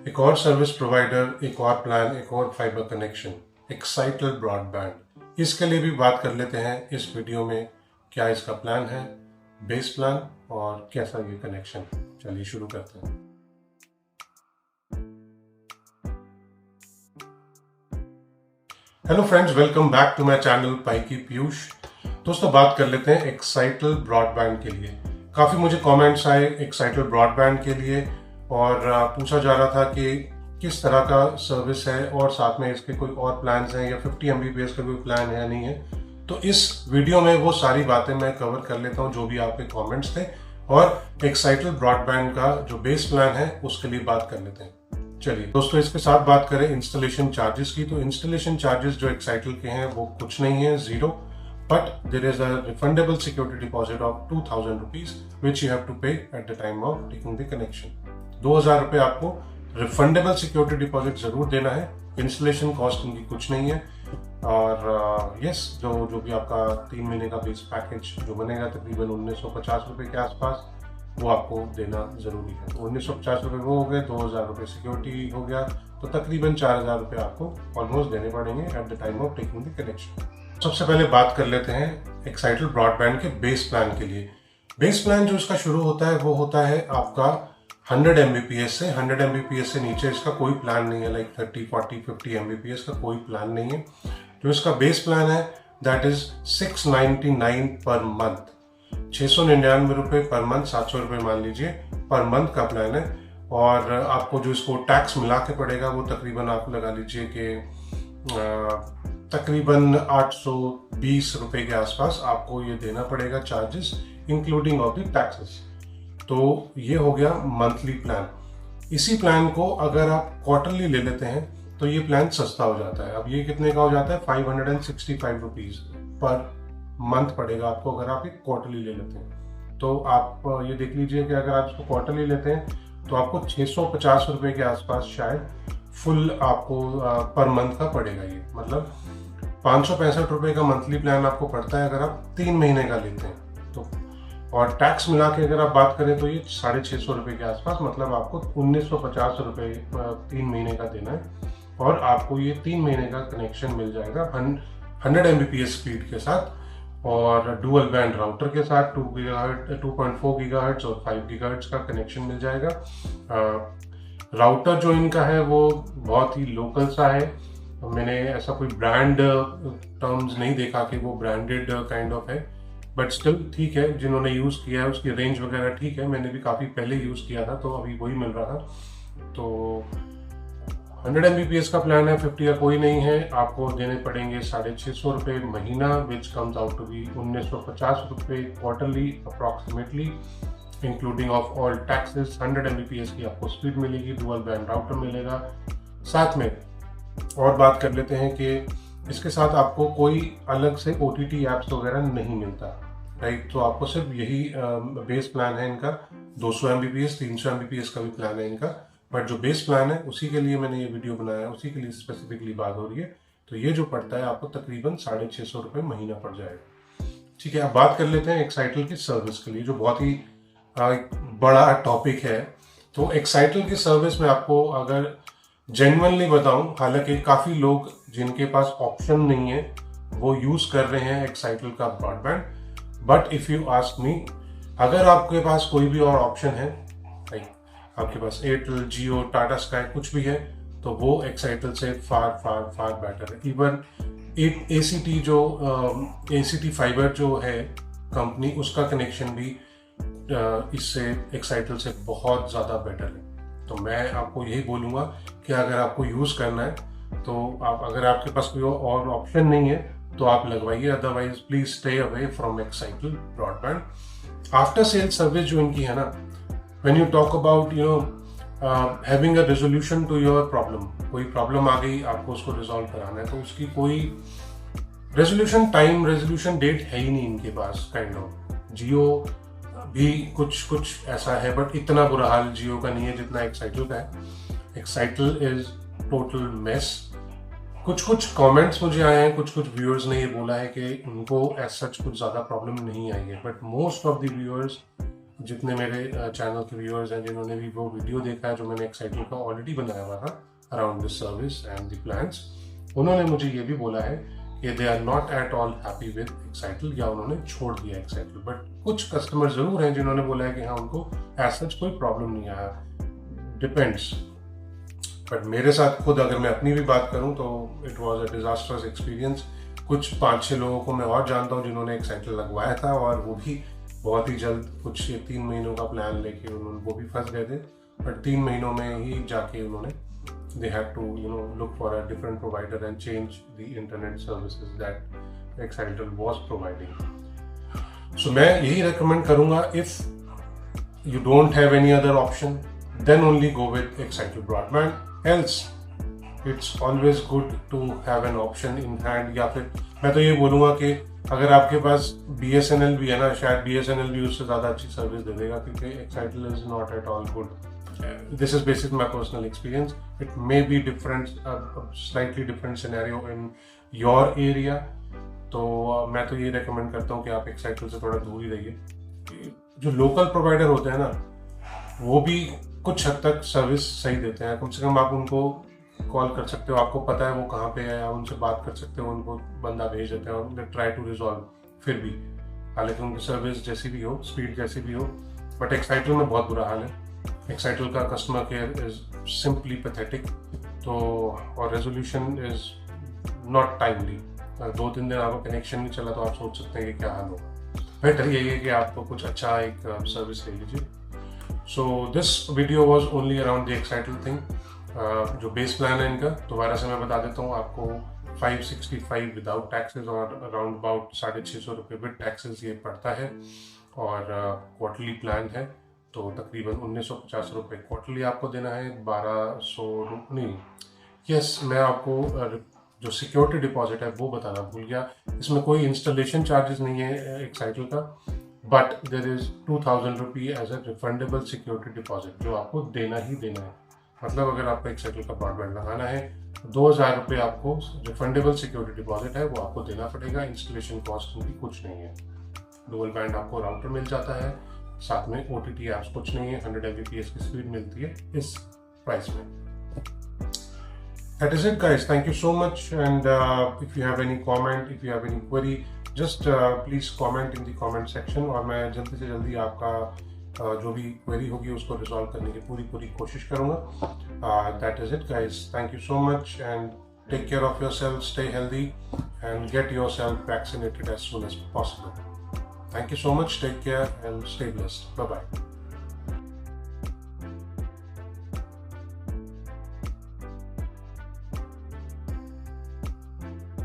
एक और service provider, एक और प्लान, एक और फाइबर कनेक्शन, एक्साइटल ब्रॉडबैंड। इसके लिए भी बात कर लेते हैं इस वीडियो में। क्या इसका प्लान है, बेस प्लान, और कैसा ये कनेक्शन। चलिए शुरू करते हैं। Hello friends, welcome back to my channel पाई की पीयूष। दोस्तों, बात कर लेते हैं एक्साइटल ब्रॉडबैंड के लिए। काफ़ी मुझे कमेंट्स आए एक्साइटल ब्रॉडबैंड के लिए और पूछा जा रहा था कि किस तरह का सर्विस है और साथ में इसके कोई और प्लान्स हैं या 50 Mbps का कोई प्लान है या नहीं है। तो इस वीडियो में वो सारी बातें मैं कवर कर लेता हूँ जो भी आपके कमेंट्स थे, और एक्साइटल ब्रॉडबैंड का जो बेस प्लान है उसके लिए बात कर लेते हैं। चलिए दोस्तों, इसके साथ बात करें इंस्टॉलेशन चार्जेस की। तो इंस्टॉलेशन चार्जेस जो एक्साइटल के हैं वो कुछ नहीं है, जीरो, but there is a refundable security deposit of 2000 rupees which you have to pay at the time of taking the connection. 2000 रुपये आपको रिफंडेबल सिक्योरिटी डिपॉजिट जरूर देना है। इंस्टॉलेशन कॉस्ट इनकी कुछ नहीं है। और यस, जो भी आपका 3 महीने का बेस पैकेज जो बनेगा तकरीबन 1950 रुपये के आसपास, वो आपको देना जरूरी है। 1950 रुपये वो हो गए, 2000 रुपये सिक्योरिटी हो गया, तो तकरीबन 4000 रुपये आपको ऑलमोस्ट देने पड़ेंगे eight the time of taking the connection. सबसे पहले बात कर लेते हैं एक्साइटल ब्रॉडबैंड के बेस प्लान के लिए। बेस प्लान जो इसका शुरू होता है वो होता है आपका 100 Mbps से। 100 Mbps से नीचे इसका कोई प्लान नहीं है, लाइक 30, 40, 50 Mbps का कोई प्लान नहीं है। जो इसका बेस प्लान है दैट इज 699 पर मंथ। 699 रुपये पर मंथ, 700 रुपये मान लीजिए पर मंथ का प्लान है। और आपको जो इसको टैक्स मिला के पड़ेगा वो तकरीबन आप लगा लीजिए कि तकरीबन 820 रुपये के आसपास आपको ये देना पड़ेगा charges, including of the taxes. तो ये हो गया मंथली प्लान। इसी प्लान को अगर आप क्वार्टरली ले लेते हैं तो ये प्लान सस्ता हो जाता है। अब ये कितने का हो जाता है, 565 रुपीज पर मंथ पड़ेगा आपको अगर आप एक क्वार्टरली ले लेते हैं। तो आप ये देख लीजिए कि अगर आप इसको क्वार्टरली लेते हैं तो आपको 650 रुपये के आसपास शायद फुल आपको पर मंथ का पड़ेगा। ये मतलब 565 रुपये का मंथली प्लान आपको पड़ता है अगर आप 3 महीने का लेते हैं तो। और टैक्स मिला के अगर आप बात करें तो ये 650 रुपये के आसपास, मतलब आपको 1950 रुपये 3 महीने का देना है। और आपको ये 3 महीने का कनेक्शन मिल जाएगा 100 Mbps स्पीड के साथ और डुअल बैंड राउटर के साथ 2.4 गीगाहर्ट्ज और 5 गीगाहर्ट्ज का कनेक्शन मिल जाएगा। राउटर जो इनका है वो बहुत ही लोकल सा है। मैंने ऐसा कोई ब्रांड टर्म्स नहीं देखा कि वो ब्रांडेड काइंड ऑफ है, बट स्टिल ठीक है। जिन्होंने यूज़ किया है उसकी रेंज वगैरह ठीक है। मैंने भी काफ़ी पहले यूज़ किया था तो अभी वही मिल रहा था। तो 100 Mbps का प्लान है, 50 का कोई नहीं है। आपको देने पड़ेंगे 650 रुपये महीना, which comes out to be 1950 रुपये quarterly approximately, including of all taxes. 100 Mbps की आपको स्पीड मिलेगी, डुअल बैंड राउटर मिलेगा साथ में। और बात कर लेते हैं कि इसके साथ आपको कोई अलग से OTT ऐप्स वगैरह नहीं मिलता, राइट। तो आपको सिर्फ यही बेस प्लान है इनका। 200 Mbps, 300 Mbps का भी प्लान है इनका, बट जो बेस प्लान है उसी के लिए मैंने ये वीडियो बनाया है, उसी के लिए स्पेसिफिकली बात हो रही है। तो ये जो पड़ता है आपको तकरीबन 650 रुपये महीना पड़ जाएगा, ठीक है। अब बात कर लेते हैं एक्साइटल की सर्विस के लिए, जो बहुत ही बड़ा टॉपिक है। तो एक्साइटल की सर्विस में आपको अगर जेन्युइनली बताऊं, हालांकि काफ़ी लोग जिनके पास ऑप्शन नहीं है वो यूज़ कर रहे हैं एक्साइटल का broadband, but if you ask me, अगर आपके पास कोई भी और ऑप्शन है, लाइक आपके पास एयरटेल, जियो, टाटा स्काई कुछ भी है, तो वो एक्साइटल से फार फार फार बेटर है। इवन ACT जो ACT फाइबर जो है कंपनी, उसका कनेक्शन भी इससे एक्साइटल से बहुत ज़्यादा बेटर है। तो मैं आपको यही बोलूँगा कि अगर आपको यूज़ करना है तो आप, अगर आपके पास कोई और ऑप्शन नहीं है तो आप लगवाइए, otherwise please stay away from Excitel broadband. After sale service जो इनकी है ना, when you talk about having a resolution to your problem, कोई प्रॉब्लम आ गई, आपको उसको रिजॉल्व कराना है, तो उसकी कोई रेजोल्यूशन टाइम, रेजोल्यूशन डेट है ही नहीं इनके पास, काइंड ऑफ। जियो भी कुछ ऐसा है, बट इतना बुरा हाल जियो का नहीं है जितना एक्साइटल का है। Excitel is total mess. कुछ कमेंट्स मुझे आए हैं, कुछ व्यूअर्स ने ये बोला है कि उनको एज सच कुछ ज़्यादा प्रॉब्लम नहीं आई है, but most of the viewers जितने मेरे चैनल के व्यूअर्स हैं जिन्होंने भी वो वीडियो देखा है जो मैंने एक्साइटल का ऑलरेडी बनाया हुआ था around this service and the plans, उन्होंने मुझे ये भी बोला है कि they are not at all happy with Excitel, या उन्होंने छोड़ दिया एक्साइटल। बट कुछ कस्टमर जरूर हैं जिन्होंने बोला है कि हाँ उनको एज सच कोई प्रॉब्लम नहीं आया, डिपेंड्स। बट मेरे साथ खुद अगर मैं अपनी भी बात करूं तो it was a disasters experience. कुछ 5-6 लोगों को मैं और जानता हूं जिन्होंने एक्साइटल लगवाया था और वो भी बहुत ही जल्द, कुछ 3 महीनों का प्लान लेके उन्होंने वो भी फंस गए थे। बट 3 महीनों में ही जाके उन्होंने they had to look for a different provider and change the internet services that Excitel was providing. So मैं यही recommend करूँगा, if you don't have any other option then only go with Excitel Broadband, else it's always good to have an option in hand। या फिर मैं तो ये बोलूँगा कि अगर आपके पास BSNL भी है ना, शायद BSNL भी उससे ज़्यादा अच्छी सर्विस दे देगा, क्योंकि Excitel is not at all good। This is basically my personal experience. It may be different, a slightly different scenario in your area. तो मैं तो ये रेकमेंड करता हूँ कि आप एक्साइटल से थोड़ा दूर ही रहिए। जो लोकल प्रोवाइडर होते हैं ना, वो भी कुछ हद तक सर्विस सही देते हैं। कम से कम आप उनको कॉल कर सकते हो, आपको पता है वो कहाँ पे है, आप उनसे बात कर सकते हो, उनको बंदा भेज देते हैं और ट्राई टू रिजॉल्व। फिर भी हालांकि उनकी सर्विस जैसी भी हो, स्पीड जैसी भी हो, बट एक्साइटल में बहुत बुरा हाल है। एक्साइटल का customer care is simply pathetic. तो और रेजोल्यूशन इज नॉट टाइमली। 2-3 दिन आपका कनेक्शन नहीं चला तो आप सोच सकते हैं कि क्या हाल होगा। बेटर यही है कि आपको कुछ अच्छा एक सर्विस ले लीजिए। So this video was only around the Excitel thing. जो बेस प्लान है इनका दोबारा से मैं बता देता हूँ आपको, 565 विदाउट टैक्सेस और अराउंड अबाउट 650 रुपये विद टैक्सेस ये पड़ता है। और क्वार्टरली प्लान है तो तकरीबन 1950 रुपये क्वार्टरली आपको देना है। 1200 नहीं, यस मैं आपको जो सिक्योरिटी डिपॉजिट है वो बताना भूल गया। इसमें कोई इंस्टॉलेशन चार्जेस नहीं है एक्साइटल का, but there is 2000 rupee as a refundable security deposit जो आपको देना ही देना है। मतलब अगर आपको एक्साइटल का ब्रॉडबैंड लगाना है 2000 रुपये आपको रिफंडेबल सिक्योरिटी डिपॉजिट है, वो आपको देना पड़ेगा। इंस्टॉलेशन कॉस्ट उनकी कुछ नहीं है। डुअल बैंड आपको राउटर मिल जाता है, साथ में OTT ऐप्स कुछ नहीं है, 100 Mbps की स्पीड मिलती है इस प्राइस में। That is it guys, thank you so much, and if you have any comment, if you have any query, just please comment in the comment section और मैं जल्दी से जल्दी आपका जो भी क्वेरी होगी उसको रिजॉल्व करने की पूरी कोशिश करूँगा। That is it guys, thank you so much and take care of yourself, stay healthy and get yourself vaccinated as soon as possible. Thank you so much, take care and stay blessed. Bye bye.